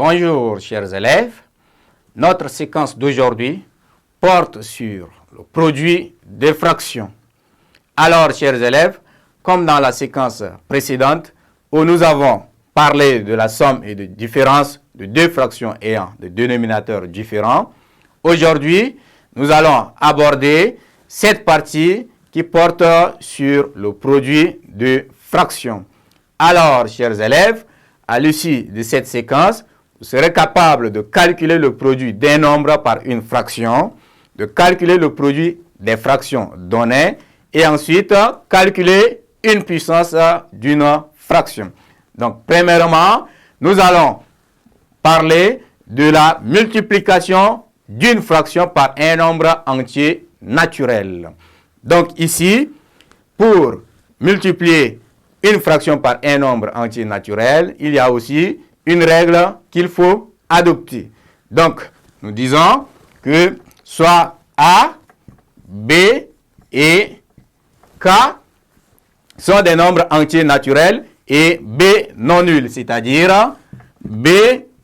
Bonjour chers élèves, notre séquence d'aujourd'hui porte sur le produit des fractions. Alors chers élèves, comme dans la séquence précédente où nous avons parlé de la somme et de différence de deux fractions ayant des dénominateurs différents, aujourd'hui nous allons aborder cette partie qui porte sur le produit de fractions. Alors chers élèves, à l'issue de cette séquence, vous serez capable de calculer le produit d'un nombre par une fraction, de calculer le produit des fractions données et ensuite calculer une puissance d'une fraction. Donc, premièrement, nous allons parler de la multiplication d'une fraction par un nombre entier naturel. Donc, ici, pour multiplier une fraction par un nombre entier naturel, il y a aussi une règle qu'il faut adopter. Donc, nous disons que soit A, B et K sont des nombres entiers naturels et B non nuls, c'est-à-dire B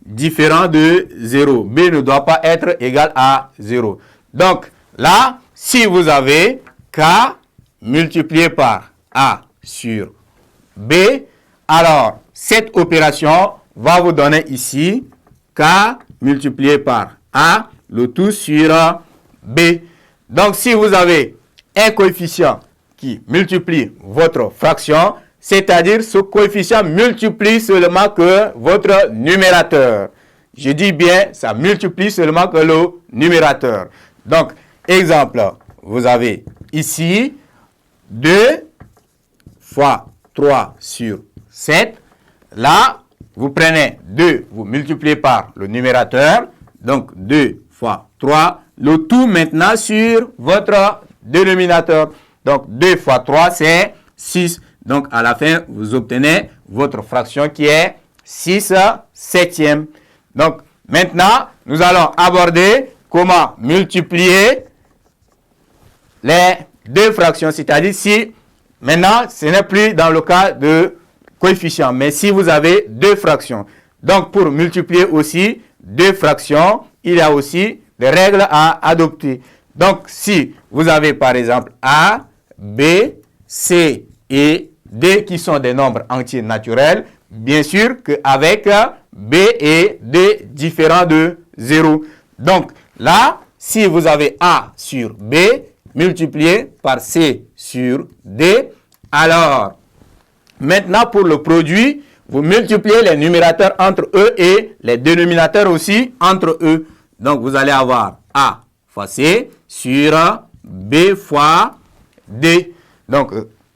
différent de 0. B ne doit pas être égal à 0. Donc, là, si vous avez K multiplié par A sur B, alors cette opération va vous donner ici K multiplié par A, le tout sur B. Donc, si vous avez un coefficient qui multiplie votre fraction, c'est-à-dire ce coefficient multiplie seulement que votre numérateur. Je dis bien, ça multiplie seulement que le numérateur. Donc, exemple, vous avez ici 2 fois 3 sur 7. Là, vous prenez 2, vous multipliez par le numérateur. Donc, 2 fois 3. Le tout maintenant sur votre dénominateur. Donc, 2 fois 3, c'est 6. Donc, à la fin, vous obtenez votre fraction qui est 6 septièmes. Donc, maintenant, nous allons aborder comment multiplier les deux fractions. C'est-à-dire si, maintenant, ce n'est plus dans le cas de coefficient, mais si vous avez deux fractions. Donc, pour multiplier aussi deux fractions, il y a aussi des règles à adopter. Donc, si vous avez par exemple A, B, C et D qui sont des nombres entiers naturels, bien sûr qu'avec B et D différents de 0. Donc, là, si vous avez A sur B multiplié par C sur D, alors, maintenant, pour le produit, vous multipliez les numérateurs entre eux et les dénominateurs aussi entre eux. Donc, vous allez avoir A fois C sur B fois D. Donc,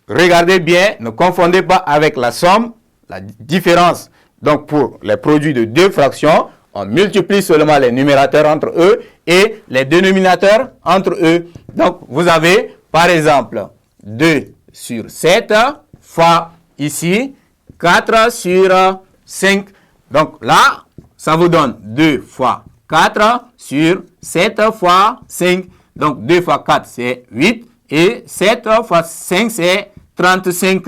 regardez bien, ne confondez pas avec la somme, la différence. Donc, pour les produits de deux fractions, on multiplie seulement les numérateurs entre eux et les dénominateurs entre eux. Donc, vous avez, par exemple, 2 sur 7 fois ici 4 sur 5. Donc là, ça vous donne 2 fois 4 sur 7 fois 5. Donc 2 fois 4, c'est 8. Et 7 fois 5, c'est 35.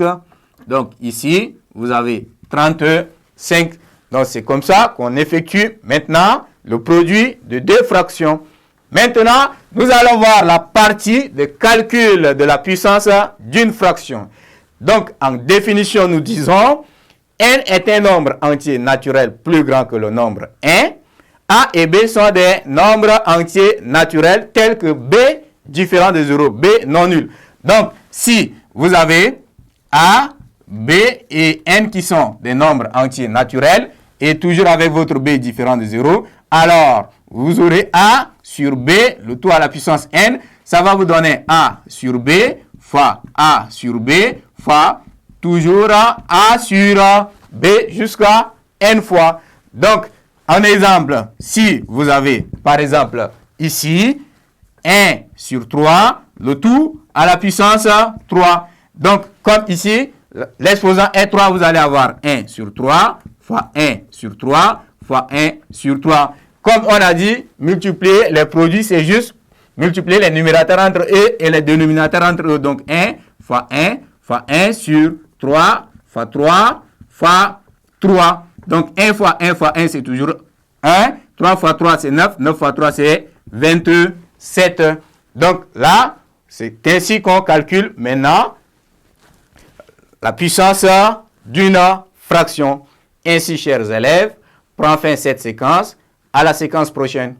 Donc ici, vous avez 35. Donc c'est comme ça qu'on effectue maintenant le produit de deux fractions. Maintenant, nous allons voir la partie de calcul de la puissance d'une fraction. Donc, en définition, nous disons, n est un nombre entier naturel plus grand que le nombre 1. A et B sont des nombres entiers naturels tels que B différent de 0, B non nul. Donc, si vous avez A, B et n qui sont des nombres entiers naturels, et toujours avec votre B différent de 0, alors vous aurez A sur B, le tout à la puissance n, ça va vous donner A sur B fois A sur B fois toujours A sur B jusqu'à n fois. Donc, en exemple, si vous avez, par exemple, ici, 1 sur 3, le tout à la puissance 3. Donc, comme ici, l'exposant est 3, vous allez avoir 1 sur 3 fois 1 sur 3 fois 1 sur 3. Comme on a dit, multiplier les produits, c'est juste multiplier les numérateurs entre eux et les dénominateurs entre eux. Donc 1 fois 1 fois 1 sur 3 fois 3 fois 3. Donc 1 fois 1 fois 1, c'est toujours 1. 3 fois 3, c'est 9. 9 fois 3, c'est 27. Donc là, c'est ainsi qu'on calcule maintenant la puissance d'une fraction. Ainsi, chers élèves, prend fin cette séquence. À la séquence prochaine.